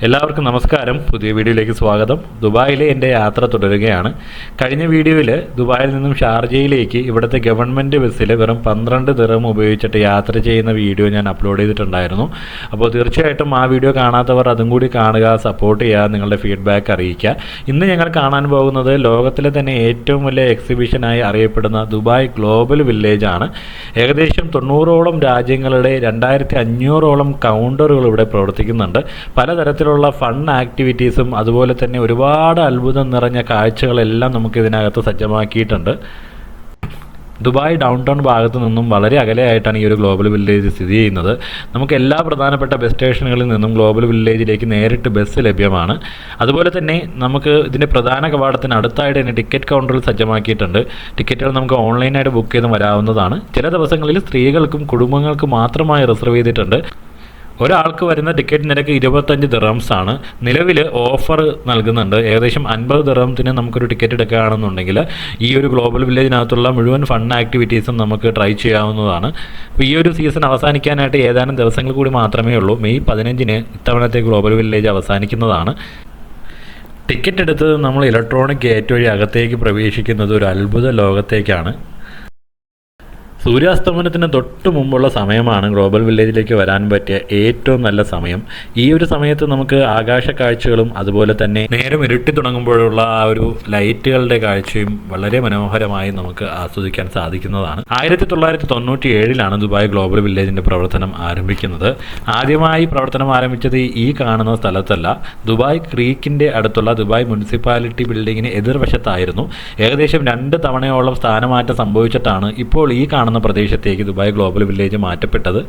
എല്ലാവർക്കും നമസ്കാരം. പുതിയ വീഡിയോയിലേക്ക് സ്വാഗതം. ദുബായിലെ എൻ്റെ യാത്ര തുടരുകയാണ്. കഴിഞ്ഞ വീഡിയോയിൽ ദുബായിൽ നിന്നും ഷാർജയിലേക്ക് ഇവിടുത്തെ ഗവൺമെൻറ് ബസ്സിൽ വെറും 12 ദിർഹം ഉപയോഗിച്ചിട്ട് യാത്ര ചെയ്യുന്ന വീഡിയോ ഞാൻ അപ്ലോഡ് ചെയ്തിട്ടുണ്ടായിരുന്നു. അപ്പോൾ തീർച്ചയായിട്ടും ആ വീഡിയോ കാണാത്തവർ അതും കൂടി കാണുക, സപ്പോർട്ട് ചെയ്യുക, നിങ്ങളുടെ ഫീഡ്ബാക്ക് അറിയിക്കുക. ഇന്ന് ഞങ്ങൾ കാണാൻ പോകുന്നത് ലോകത്തിലെ തന്നെ ഏറ്റവും വലിയ എക്സിബിഷനായി അറിയപ്പെടുന്ന ദുബായ് ഗ്ലോബൽ വില്ലേജ് ആണ്. ഏകദേശം 90ഓളം രാജ്യങ്ങളുടെ 2500ഓളം കൗണ്ടറുകൾ ഇവിടെ പ്രവർത്തിക്കുന്നുണ്ട്. പലതരത്തിലുള്ള ഫൺ ആക്ടിവിറ്റീസും അതുപോലെ തന്നെ ഒരുപാട് അത്ഭുതം നിറഞ്ഞ കാഴ്ചകളെല്ലാം നമുക്ക് ഇതിനകത്ത് സജ്ജമാക്കിയിട്ടുണ്ട്. ദുബായ് ഡൗൺ ടൗൺ ഭാഗത്തു നിന്നും വളരെ അകലെയായിട്ടാണ് ഈ ഒരു ഗ്ലോബൽ വില്ലേജ് സ്ഥിതി ചെയ്യുന്നത്. നമുക്ക് എല്ലാ പ്രധാനപ്പെട്ട ബസ് സ്റ്റേഷനുകളിൽ നിന്നും ഗ്ലോബൽ വില്ലേജിലേക്ക് നേരിട്ട് ബസ് ലഭ്യമാണ്. അതുപോലെ തന്നെ നമുക്ക് ഇതിൻ്റെ പ്രധാന കവാടത്തിന് അടുത്തായിട്ട് തന്നെ ടിക്കറ്റ് കൗണ്ടറിൽ സജ്ജമാക്കിയിട്ടുണ്ട്. ടിക്കറ്റുകൾ നമുക്ക് ഓൺലൈനായിട്ട് ബുക്ക് ചെയ്ത് വരാവുന്നതാണ്. ചില ദിവസങ്ങളിൽ സ്ത്രീകൾക്കും കുടുംബങ്ങൾക്കും മാത്രമായി റിസർവ് ചെയ്തിട്ടുണ്ട്. ഒരാൾക്ക് വരുന്ന ടിക്കറ്റ് നിരക്ക് 25 ദിർഹംസ് ആണ്. നിലവിൽ ഓഫർ നൽകുന്നുണ്ട്. ഏകദേശം 50 ദിർഹംസിന് നമുക്കൊരു ടിക്കറ്റ് എടുക്കുകയാണെന്നുണ്ടെങ്കിൽ ഈ ഒരു ഗ്ലോബൽ വില്ലേജിനകത്തുള്ള മുഴുവൻ ഫൺ ആക്ടിവിറ്റീസും നമുക്ക് ട്രൈ ചെയ്യാവുന്നതാണ്. അപ്പോൾ ഈ ഒരു സീസൺ അവസാനിക്കാനായിട്ട് ഏതാനും ദിവസങ്ങൾ കൂടി മാത്രമേ ഉള്ളൂ. മെയ് 15-ന് ഇത്തവണത്തെ ഗ്ലോബൽ വില്ലേജ് അവസാനിക്കുന്നതാണ്. ടിക്കറ്റ് എടുത്ത് നമ്മൾ ഇലക്ട്രോണിക് ഗേറ്റ് വഴി അകത്തേക്ക് പ്രവേശിക്കുന്നത് ഒരു അത്ഭുത ലോകത്തേക്കാണ്. സൂര്യാസ്തമനത്തിന് തൊട്ട് മുമ്പുള്ള സമയമാണ് ഗ്ലോബൽ വില്ലേജിലേക്ക് വരാൻ പറ്റിയ ഏറ്റവും നല്ല സമയം. ഈ ഒരു സമയത്ത് നമുക്ക് ആകാശ കാഴ്ചകളും അതുപോലെ തന്നെ നേരം ഇരുട്ടി തുടങ്ങുമ്പോഴുള്ള ആ ഒരു ലൈറ്റുകളുടെ വളരെ മനോഹരമായി നമുക്ക് ആസ്വദിക്കാൻ സാധിക്കുന്നതാണ്. 1997-ലാണ് ദുബായ് ഗ്ലോബൽ വില്ലേജിൻ്റെ പ്രവർത്തനം ആരംഭിക്കുന്നത്. ആദ്യമായി പ്രവർത്തനം ആരംഭിച്ചത് ഈ കാണുന്ന സ്ഥലത്തല്ല, ദുബായ് ക്രീക്കിൻ്റെ അടുത്തുള്ള ദുബായ് മുനിസിപ്പാലിറ്റി ബിൽഡിങ്ങിന് എതിർവശത്തായിരുന്നു. ഏകദേശം 2 തവണയോളം സ്ഥാനമാറ്റം സംഭവിച്ചിട്ടാണ് ഇപ്പോൾ ഈ കാണുന്ന പ്രദേശത്തേക്ക് ദുബായ് ഗ്ലോബൽ വില്ലേജ് മാറ്റപ്പെട്ടത്.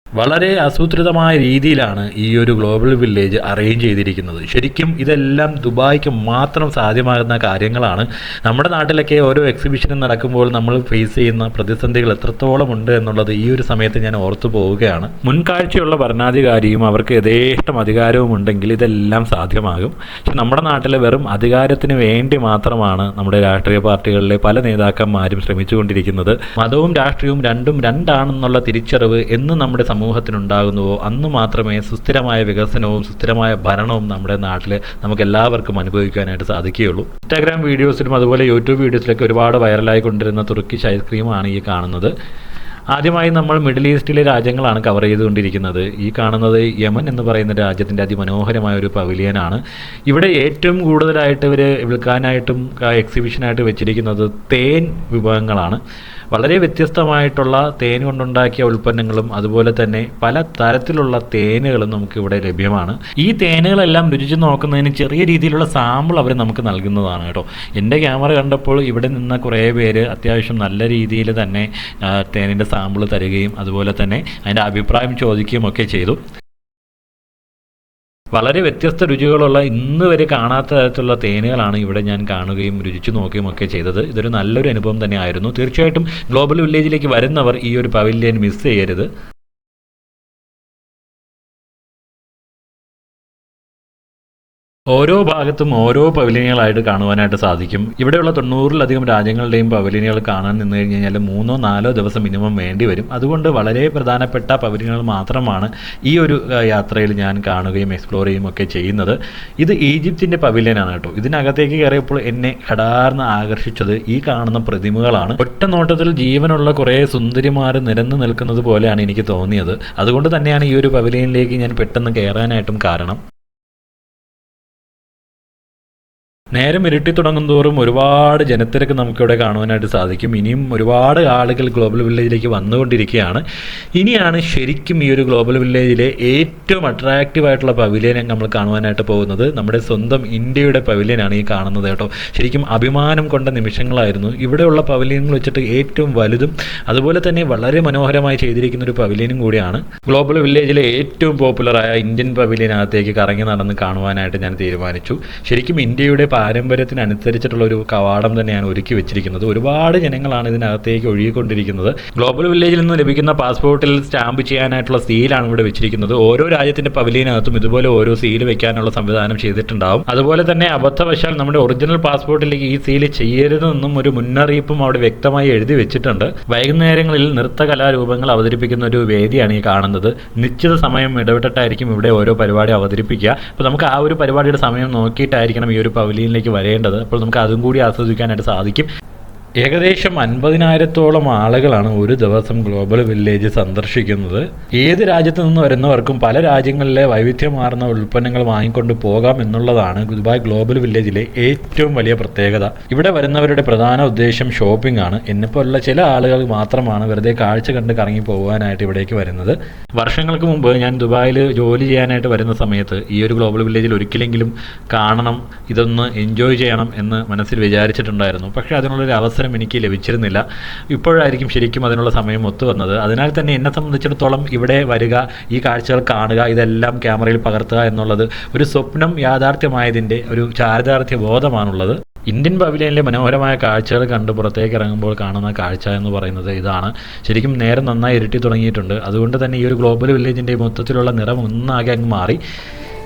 വളരെ ആസൂത്രിതമായ രീതിയിലാണ് ഈ ഒരു ഗ്ലോബൽ വില്ലേജ് അറേഞ്ച് ചെയ്തിരിക്കുന്നത്. ശരിക്കും ഇതെല്ലാം ദുബായ്ക്ക് മാത്രം സാധ്യമാകുന്ന കാര്യങ്ങളാണ്. നമ്മുടെ നാട്ടിലൊക്കെ ഓരോ എക്സിബിഷനും നടക്കുമ്പോൾ നമ്മൾ ഫേസ് ചെയ്യുന്ന പ്രതിസന്ധികൾ എത്രത്തോളം ഉണ്ട് എന്നുള്ളത് ഈ ഒരു സമയത്ത് ഞാൻ ഓർത്തു പോവുകയാണ്. മുൻകാഴ്ചയുള്ള ഭരണാധികാരിയും അവർക്ക് യഥേഷ്ടം അധികാരവും ഉണ്ടെങ്കിൽ ഇതെല്ലാം സാധ്യമാകും. പക്ഷെ നമ്മുടെ നാട്ടിലെ വെറും അധികാരത്തിന് വേണ്ടി മാത്രമാണ് നമ്മുടെ രാഷ്ട്രീയ പാർട്ടികളിലെ പല നേതാക്കന്മാരും ശ്രമിച്ചുകൊണ്ടിരിക്കുന്നത്. മതവും രാഷ്ട്രീയവും രണ്ടാണെന്നുള്ള തിരിച്ചറിവ് എന്ന് നമ്മുടെ സമൂഹത്തിനുണ്ടാകുന്നുവോ അന്ന് മാത്രമേ സുസ്ഥിരമായ വികസനവും സുസ്ഥിരമായ ഭരണവും നമ്മുടെ നാട്ടിൽ നമുക്ക് എല്ലാവർക്കും അനുഭവിക്കാനായിട്ട് സാധിക്കുകയുള്ളൂ. ഇൻസ്റ്റാഗ്രാം വീഡിയോസിലും അതുപോലെ യൂട്യൂബ് വീഡിയോസിലൊക്കെ ഒരുപാട് വൈറലായിക്കൊണ്ടിരുന്ന തുർക്കിഷ് ഐസ്ക്രീമാണ് ഈ കാണുന്നത്. ആദ്യമായി നമ്മൾ മിഡിൽ ഈസ്റ്റിലെ രാജ്യങ്ങളാണ് കവർ ചെയ്തുകൊണ്ടിരിക്കുന്നത്. ഈ കാണുന്നത് യമൻ എന്ന് പറയുന്ന രാജ്യത്തിൻ്റെ അതിമനോഹരമായ ഒരു പവിലിയനാണ്. ഇവിടെ ഏറ്റവും കൂടുതലായിട്ട് ഇവർ വിൽക്കാനായിട്ടും എക്സിബിഷനായിട്ട് വെച്ചിരിക്കുന്നത് തേൻ വിഭവങ്ങളാണ്. വളരെ വ്യത്യസ്തമായിട്ടുള്ള തേൻ കൊണ്ടുണ്ടാക്കിയ ഉൽപ്പന്നങ്ങളും അതുപോലെ തന്നെ പല തരത്തിലുള്ള തേനുകളും നമുക്കിവിടെ ലഭ്യമാണ്. ഈ തേനുകളെല്ലാം രുചിച്ച് നോക്കുന്നതിന് ചെറിയ രീതിയിലുള്ള സാമ്പിൾ അവർ നമുക്ക് നൽകുന്നതാണ് കേട്ടോ. എൻ്റെ ക്യാമറ കണ്ടപ്പോൾ ഇവിടെ നിന്ന കുറേ പേര് അത്യാവശ്യം നല്ല രീതിയിൽ തന്നെ തേനിൻ്റെ സാമ്പിൾ തരികയും അതുപോലെ തന്നെ അതിൻ്റെ അഭിപ്രായം ചോദിക്കുകയും ഒക്കെ ചെയ്തു. വളരെ വ്യത്യസ്ത രുചികളുള്ള ഇന്ന് വരെ കാണാത്ത തരത്തിലുള്ള തേനുകളാണ് ഇവിടെ ഞാൻ കാണുകയും രുചിച്ചു നോക്കുകയും ഒക്കെ ചെയ്തത്. ഇതൊരു നല്ലൊരു അനുഭവം തന്നെയായിരുന്നു. തീർച്ചയായിട്ടും ഗ്ലോബൽ വില്ലേജിലേക്ക് വരുന്നവർ ഈ ഒരു പവിലിയൻ മിസ് ചെയ്യരുത്. ഓരോ ഭാഗത്തും ഓരോ പവലിയനുകളായിട്ട് കാണുവാനായിട്ട് സാധിക്കും. ഇവിടെയുള്ള 90-ലധികം രാജ്യങ്ങളുടെയും പവലിയനുകൾ കാണാൻ നിന്ന് കഴിഞ്ഞ് കഴിഞ്ഞാൽ 3-4 ദിവസം മിനിമം വേണ്ടി വരും. അതുകൊണ്ട് വളരെ പ്രധാനപ്പെട്ട പവലിയനുകൾ മാത്രമാണ് ഈ ഒരു യാത്രയിൽ ഞാൻ കാണുകയും എക്സ്പ്ലോർ ചെയ്യുകയും ഒക്കെ ചെയ്യുന്നത്. ഇത് ഈജിപ്തിൻ്റെ പവലിയനാണ് കേട്ടോ. ഇതിനകത്തേക്ക് കയറിയപ്പോൾ എന്നെ ഹഠാർന്ന് ആകർഷിച്ചത് ഈ കാണുന്ന പ്രതിമകളാണ്. ഒറ്റ നോട്ടത്തിൽ ജീവനുള്ള കുറേ സുന്ദരിമാർ നിരന്നു നിൽക്കുന്നത് പോലെയാണ് എനിക്ക് തോന്നിയത്. അതുകൊണ്ട് തന്നെയാണ് ഈ ഒരു പവലിയനിലേക്ക് ഞാൻ പെട്ടെന്ന് കയറാനായിട്ടും കാരണം. നേരം ഇരുട്ടി തുടങ്ങും തോറും ഒരുപാട് ജനത്തിരക്ക് നമുക്കിവിടെ കാണുവാനായിട്ട് സാധിക്കും. ഇനിയും ഒരുപാട് ആളുകൾ ഗ്ലോബൽ വില്ലേജിലേക്ക് വന്നുകൊണ്ടിരിക്കുകയാണ്. ഇനിയാണ് ശരിക്കും ഈ ഒരു ഗ്ലോബൽ വില്ലേജിലെ ഏറ്റവും അട്രാക്റ്റീവ് ആയിട്ടുള്ള പവിലിയൻ നമ്മൾ കാണുവാനായിട്ട് പോകുന്നത്. നമ്മുടെ സ്വന്തം ഇന്ത്യയുടെ പവിലിയനാണ് ഈ കാണുന്നത് കേട്ടോ. ശരിക്കും അഭിമാനം കൊണ്ട നിമിഷങ്ങളായിരുന്നു. ഇവിടെയുള്ള പവിലിയനുകൾ വെച്ചിട്ട് ഏറ്റവും വലുതും അതുപോലെ തന്നെ വളരെ മനോഹരമായി ചെയ്തിരിക്കുന്ന ഒരു പവിലിയനും കൂടിയാണ്. ഗ്ലോബൽ വില്ലേജിലെ ഏറ്റവും പോപ്പുലറായ ഇന്ത്യൻ പവിലിയനകത്തേക്ക് കറങ്ങി നടന്ന് കാണുവാനായിട്ട് ഞാൻ തീരുമാനിച്ചു. ശരിക്കും ഇന്ത്യയുടെ പാരമ്പര്യത്തിനനുസരിച്ചിട്ടുള്ള ഒരു കവാടം തന്നെയാണ് ഒരുക്കി വെച്ചിരിക്കുന്നത്. ഒരുപാട് ജനങ്ങളാണ് ഇതിനകത്തേക്ക് ഒഴുകിക്കൊണ്ടിരിക്കുന്നത്. ഗ്ലോബൽ വില്ലേജിൽ നിന്ന് ലഭിക്കുന്ന പാസ്പോർട്ടിൽ സ്റ്റാമ്പ് ചെയ്യാനായിട്ടുള്ള സീലാണ് ഇവിടെ വെച്ചിരിക്കുന്നത്. ഓരോ രാജ്യത്തിന്റെ പവലിയനകത്തും ഇതുപോലെ ഓരോ സീല് വെക്കാനുള്ള സംവിധാനം ചെയ്തിട്ടുണ്ടാവും. അതുപോലെ തന്നെ അബദ്ധവശാൽ നമ്മുടെ ഒറിജിനൽ പാസ്പോർട്ടിലേക്ക് ഈ സീല് ചെയ്യരുതെന്നും ഒരു മുന്നറിയിപ്പും അവിടെ വ്യക്തമായി എഴുതി വെച്ചിട്ടുണ്ട്. വൈകുന്നേരങ്ങളിൽ നൃത്ത കലാരൂപങ്ങൾ അവതരിപ്പിക്കുന്ന ഒരു വേദിയാണ് ഈ കാണുന്നത്. നിശ്ചിത സമയം ഇടവിട്ടിട്ടായിരിക്കും ഇവിടെ ഓരോ പരിപാടി അവതരിപ്പിക്കുക. അപ്പോൾ നമുക്ക് ആ ഒരു പരിപാടിയുടെ സമയം നോക്കിയിട്ടായിരിക്കണം ഈ ഒരു പവലിയനിലേക്ക് വരേണ്ടത്. അപ്പോൾ നമുക്ക് അതും കൂടി ആസ്വദിക്കാനായിട്ട് സാധിക്കും. ഏകദേശം 50,000-ഓളം ആളുകളാണ് ഒരു ദിവസം ഗ്ലോബൽ വില്ലേജ് സന്ദർശിക്കുന്നത്. ഏത് രാജ്യത്തു നിന്ന് വരുന്നവർക്കും പല രാജ്യങ്ങളിലെ വൈവിധ്യമാർന്ന ഉൽപ്പന്നങ്ങൾ വാങ്ങിക്കൊണ്ട് പോകാം എന്നുള്ളതാണ് ദുബായ് ഗ്ലോബൽ വില്ലേജിലെ ഏറ്റവും വലിയ പ്രത്യേകത. ഇവിടെ വരുന്നവരുടെ പ്രധാന ഉദ്ദേശം ഷോപ്പിംഗ് ആണ്. എന്നെപ്പോലുള്ള ചില ആളുകൾ മാത്രമാണ് വെറുതെ കാഴ്ച കണ്ട് കറങ്ങി പോകാനായിട്ട് ഇവിടേക്ക് വരുന്നത്. വർഷങ്ങൾക്ക് മുമ്പ് ഞാൻ ദുബായിൽ ജോലി ചെയ്യാനായിട്ട് വരുന്ന സമയത്ത് ഈ ഒരു ഗ്ലോബൽ വില്ലേജിൽ ഒരിക്കലെങ്കിലും കാണണം, ഇതൊന്ന് എൻജോയ് ചെയ്യണം എന്ന് മനസ്സിൽ വിചാരിച്ചിട്ടുണ്ടായിരുന്നു. പക്ഷേ അതിനുള്ളൊരു അവസരം എനിക്ക് ലഭിച്ചിരുന്നില്ല. ഇപ്പോഴായിരിക്കും ശരിക്കും അതിനുള്ള സമയം ഒത്തു വന്നത്. അതിനാൽ തന്നെ എന്നെ സംബന്ധിച്ചിടത്തോളം ഇവിടെ വരിക, ഈ കാഴ്ചകൾ കാണുക, ഇതെല്ലാം ക്യാമറയിൽ പകർത്തുക എന്നുള്ളത് ഒരു സ്വപ്നം യാഥാർത്ഥ്യമായതിൻ്റെ ഒരു ചാരിതാർത്ഥ്യ ബോധമാണുള്ളത്. ഇന്ത്യൻ പവലിയനിലെ മനോഹരമായ കാഴ്ചകൾ കണ്ട് പുറത്തേക്ക് ഇറങ്ങുമ്പോൾ കാണുന്ന കാഴ്ച എന്ന് പറയുന്നത് ഇതാണ്. ശരിക്കും നേരം നന്നായി ഇരുട്ടി തുടങ്ങിയിട്ടുണ്ട്. അതുകൊണ്ട് തന്നെ ഈ ഒരു ഗ്ലോബൽ വില്ലേജിൻ്റെ മൊത്തത്തിലുള്ള നിറം ഒന്നാകെ അങ്ങ് മാറി.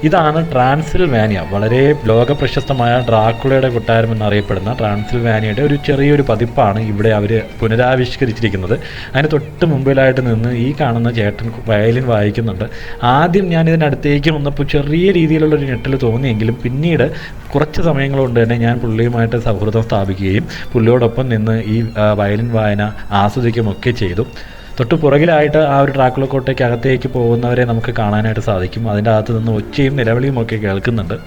ഇതാണ് ട്രാൻസിൽവാനിയ. വളരെ ലോകപ്രശസ്തമായ ഡ്രാക്കുളയുടെ കൊട്ടാരം എന്നറിയപ്പെടുന്ന ട്രാൻസിൽവാനിയയുടെ ഒരു ചെറിയൊരു പതിപ്പാണ് ഇവിടെ അവർ പുനരാവിഷ്കരിച്ചിരിക്കുന്നത്. അതിന് തൊട്ട് മുമ്പിലായിട്ട് നിന്ന് ഈ കാണുന്ന ചേട്ടൻ വയലിൻ വായിക്കുന്നുണ്ട്. ആദ്യം ഞാൻ ഇതിനടുത്തേക്ക് വന്നപ്പോൾ ചെറിയ രീതിയിലുള്ളൊരു ഞെട്ടൽ തോന്നിയെങ്കിലും പിന്നീട് കുറച്ച് സമയങ്ങൾ കൊണ്ട് തന്നെ ഞാൻ പുള്ളിയുമായിട്ട് സൗഹൃദം സ്ഥാപിക്കുകയും പുള്ളിയോടൊപ്പം നിന്ന് ഈ വയലിൻ വായന ആസ്വദിക്കുകയൊക്കെ ചെയ്തു. തൊട്ട് പുറകിലായിട്ട് ആ ഒരു ഡ്രാക്കുള കോട്ടയ്ക്ക് അകത്തേക്ക് പോകുന്നവരെ നമുക്ക് കാണാനായിട്ട് സാധിക്കും. അതിൻ്റെ അകത്ത് നിന്ന് ഒച്ചയും നിലവിളിയും ഒക്കെ കേൾക്കുന്നുണ്ട്.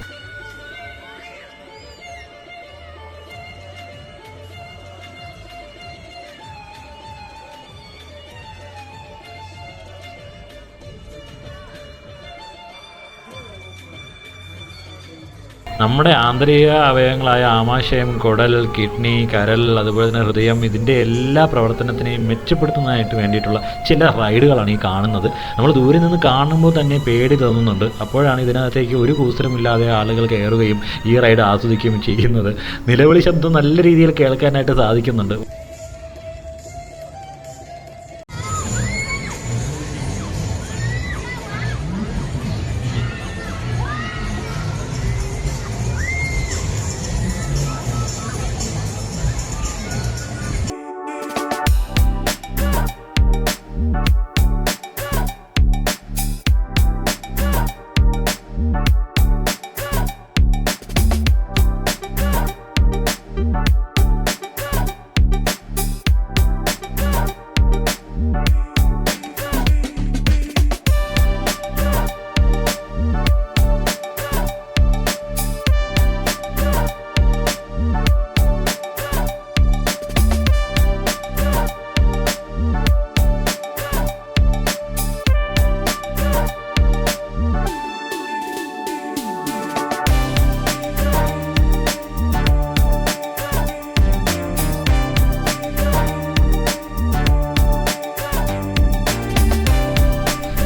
നമ്മുടെ ആന്തരിക അവയവങ്ങളായ ആമാശയം, കുടൽ, കിഡ്നി, കരൾ, അതുപോലെ തന്നെ ഹൃദയം, ഇതിൻ്റെ എല്ലാ പ്രവർത്തനത്തിനെയും മെച്ചപ്പെടുത്തുന്നതിനായിട്ട് വേണ്ടിയിട്ടുള്ള ചില റൈഡുകളാണ് ഈ കാണുന്നത്. നമ്മൾ ദൂരെ നിന്ന് കാണുമ്പോൾ തന്നെ പേടി തോന്നുന്നുണ്ട്. അപ്പോഴാണ് ഇതിനകത്തേക്ക് ഒരു കൂസലുമില്ലാതെ ആളുകൾ കയറുകയും ഈ റൈഡ് ആസ്വദിക്കുകയും ചെയ്യുന്നത്. നിലവിളി ശബ്ദം നല്ല രീതിയിൽ കേൾക്കാനായിട്ട് സാധിക്കുന്നുണ്ട്.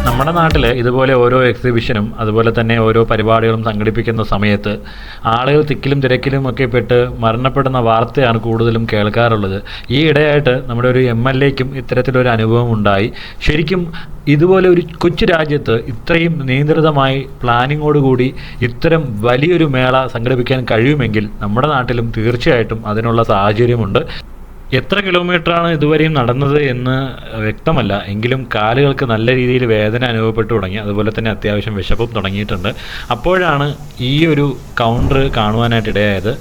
നമ്മുടെ നാട്ടിൽ ഇതുപോലെ ഓരോ എക്സിബിഷനും അതുപോലെ തന്നെ ഓരോ പരിപാടികളും സംഘടിപ്പിക്കുന്ന സമയത്ത് ആളുകൾ തിക്കിലും തിരക്കിലും ഒക്കെ പെട്ട് മരണപ്പെടുന്ന വാർത്തയാണ് കൂടുതലും കേൾക്കാറുള്ളത്. ഈ ഇടയായിട്ട് നമ്മുടെ ഒരു MLAയ്ക്കും ഇത്തരത്തിലൊരു അനുഭവം ഉണ്ടായി. ശരിക്കും ഇതുപോലെ ഒരു കൊച്ചു രാജ്യത്ത് ഇത്രയും നിയന്ത്രിതമായി പ്ലാനിങ്ങോടുകൂടി ഇത്തരം വലിയൊരു മേള സംഘടിപ്പിക്കാൻ കഴിയുമെങ്കിൽ നമ്മുടെ നാട്ടിലും തീർച്ചയായിട്ടും അതിനുള്ള സാഹചര്യമുണ്ട്. എത്ര കിലോമീറ്ററാണ് ഇതുവരെയും നടന്നത് എന്ന് വ്യക്തമല്ല. എങ്കിലും കാലുകൾക്ക് നല്ല രീതിയിൽ വേദന അനുഭവപ്പെട്ടു തുടങ്ങി. അതുപോലെ തന്നെ അത്യാവശ്യം വിശപ്പും തുടങ്ങിയിട്ടുണ്ട്. അപ്പോഴാണ് ഈ ഒരു കൗണ്ടർ കാണുവാനായിട്ട് ഇടയായത്.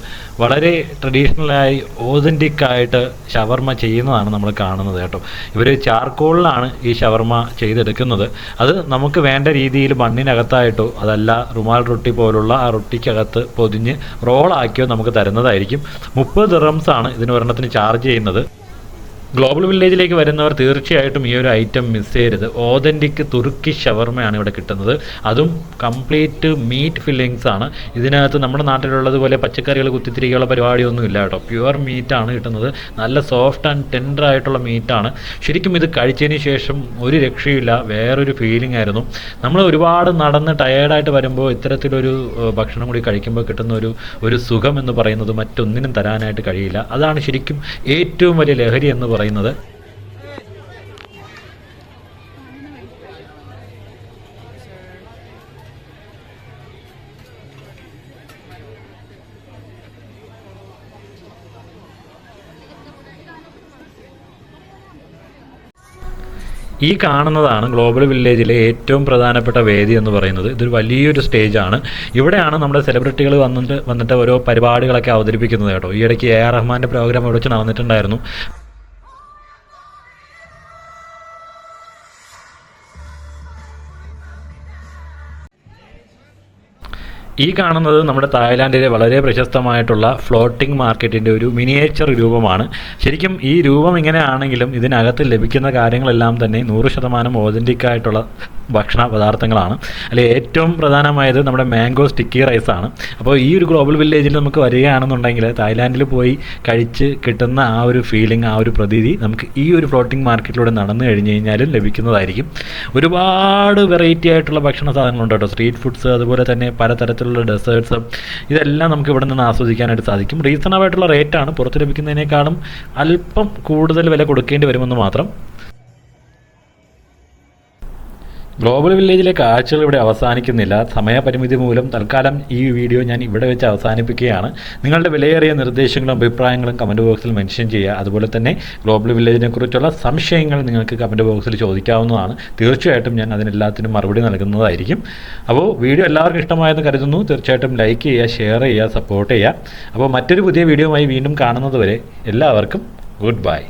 വളരെ ട്രഡീഷണലായി ഓതൻറ്റിക്കായിട്ട് ഷവർമ ചെയ്യുന്നതാണ് നമ്മൾ കാണുന്നത് കേട്ടോ. ഇവർ ചാർക്കോളിലാണ് ഈ ഷവർമ ചെയ്തെടുക്കുന്നത്. അത് നമുക്ക് വേണ്ട രീതിയിൽ മണ്ണിനകത്തായിട്ടോ അതല്ല റുമാൽ റൊട്ടി പോലുള്ള ആ റൊട്ടിക്കകത്ത് പൊതിഞ്ഞ് റോളാക്കിയോ നമുക്ക് തരുന്നതായിരിക്കും. 30 ദിർഹംസാണ് ഇതിന് ഒരെണ്ണത്തിന് ചാർജ് ചെയ്യുന്നത്. ഗ്ലോബൽ വില്ലേജിലേക്ക് വരുന്നവർ തീർച്ചയായിട്ടും ഈ ഒരു ഐറ്റം മിസ് ചെയ്യരുത്. ഓതൻറ്റിക് തുർക്കി ഷവർമയാണ് ഇവിടെ കിട്ടുന്നത്. അതും കംപ്ലീറ്റ് മീറ്റ് ഫില്ലിങ്സ് ആണ്. ഇതിനകത്ത് നമ്മുടെ നാട്ടിലുള്ളതുപോലെ പച്ചക്കറികൾ കുത്തിത്തിരിക്കാനുള്ള പരിപാടിയൊന്നും ഇല്ല കേട്ടോ. പ്യുവർ മീറ്റാണ് കിട്ടുന്നത്. നല്ല സോഫ്റ്റ് ആൻഡ് ടെൻഡർ ആയിട്ടുള്ള മീറ്റാണ്. ശരിക്കും ഇത് കഴിച്ചതിന് ശേഷം ഒരു രക്ഷയില്ല, വേറൊരു ഫീലിംഗ് ആയിരുന്നു. നമ്മൾ ഒരുപാട് നടന്ന് ടയേർഡായിട്ട് വരുമ്പോൾ ഇത്തരത്തിലൊരു ഭക്ഷണം കൂടി കഴിക്കുമ്പോൾ കിട്ടുന്ന ഒരു സുഖം എന്ന് പറയുന്നത് മറ്റൊന്നിനും തരാനായിട്ട് കഴിയില്ല. അതാണ് ശരിക്കും ഏറ്റവും വലിയ ലഹരി എന്ന് പറയുന്നത്. ഈ കാണുന്നതാണ് ഗ്ലോബൽ വില്ലേജിലെ ഏറ്റവും പ്രധാനപ്പെട്ട വേദി എന്ന് പറയുന്നത്. ഇതൊരു വലിയൊരു സ്റ്റേജാണ്. ഇവിടെയാണ് നമ്മുടെ സെലിബ്രിറ്റികൾ വന്നിട്ട് ഓരോ പരിപാടികളൊക്കെ അവതരിപ്പിക്കുന്നത് കേട്ടോ. ഈ ഇടയ്ക്ക് AR റഹ്മാൻ്റെ പ്രോഗ്രാം ഇവിടെ വെച്ച് നടന്നിട്ടുണ്ടായിരുന്നു. ഈ കാണുന്നത് നമ്മുടെ തായ്ലാൻഡിലെ വളരെ പ്രശസ്തമായിട്ടുള്ള ഫ്ലോട്ടിംഗ് മാർക്കറ്റിൻ്റെ ഒരു മിനിയേച്ചർ രൂപമാണ്. ശരിക്കും ഈ രൂപം ഇങ്ങനെയാണെങ്കിലും ഇതിനകത്ത് ലഭിക്കുന്ന കാര്യങ്ങളെല്ലാം തന്നെ 100% ഓതൻറ്റിക് ആയിട്ടുള്ള ഭക്ഷണ പദാർത്ഥങ്ങളാണ്. അതിൽ ഏറ്റവും പ്രധാനമായത് നമ്മുടെ മാംഗോ സ്റ്റിക്കി റൈസാണ്. അപ്പോൾ ഈ ഒരു ഗ്ലോബൽ വില്ലേജിൽ നമുക്ക് വരികയാണെന്നുണ്ടെങ്കിൽ തായ്ലാൻഡിൽ പോയി കഴിച്ച് കിട്ടുന്ന ആ ഒരു ഫീലിംഗ്, ആ ഒരു പ്രതീതി നമുക്ക് ഈ ഒരു ഫ്ലോട്ടിംഗ് മാർക്കറ്റിലൂടെ നടന്നു കഴിഞ്ഞ് കഴിഞ്ഞാലും ലഭിക്കുന്നതായിരിക്കും. ഒരുപാട് വെറൈറ്റി ആയിട്ടുള്ള ഭക്ഷണ സാധനങ്ങളുണ്ട് കേട്ടോ. സ്ട്രീറ്റ് ഫുഡ്സ്, അതുപോലെ തന്നെ പലതരത്തിലുള്ള ഡെസേർട്ട്സ്, ഇതെല്ലാം നമുക്ക് ഇവിടെ നിന്ന് ആസ്വദിക്കാനായിട്ട് സാധിക്കും. റീസണബിൾ ആയിട്ടുള്ള റേറ്റാണ്. പുറത്ത് ലഭിക്കുന്നതിനേക്കാളും അല്പം കൂടുതൽ വില കൊടുക്കേണ്ടി വരുമെന്ന് മാത്രം. ഗ്ലോബൽ വില്ലേജിലെ കാഴ്ചകൾ ഇവിടെ അവസാനിക്കുന്നില്ല. സമയപരിമിതി മൂലം തൽക്കാലം ഈ വീഡിയോ ഞാൻ ഇവിടെ വെച്ച് അവസാനിപ്പിക്കുകയാണ്. നിങ്ങളുടെ വിലയേറിയ നിർദ്ദേശങ്ങളും അഭിപ്രായങ്ങളും കമൻറ്റ് ബോക്സിൽ മെൻഷൻ ചെയ്യുക. അതുപോലെ തന്നെ ഗ്ലോബൽ വില്ലേജിനെ കുറിച്ചുള്ള സംശയങ്ങൾ നിങ്ങൾക്ക് കമൻറ്റ് ബോക്സിൽ ചോദിക്കാവുന്നതാണ്. തീർച്ചയായിട്ടും ഞാൻ അതിനെല്ലാത്തിനും മറുപടി നൽകുന്നതായിരിക്കും. അപ്പോൾ വീഡിയോ എല്ലാവർക്കും ഇഷ്ടമായെന്ന് കരുതുന്നു. തീർച്ചയായിട്ടും ലൈക്ക് ചെയ്യുക, ഷെയർ ചെയ്യുക, സപ്പോർട്ട് ചെയ്യുക. അപ്പോൾ മറ്റൊരു പുതിയ വീഡിയോയുമായി വീണ്ടും കാണുന്നതുവരെ എല്ലാവർക്കും ഗുഡ് ബൈ.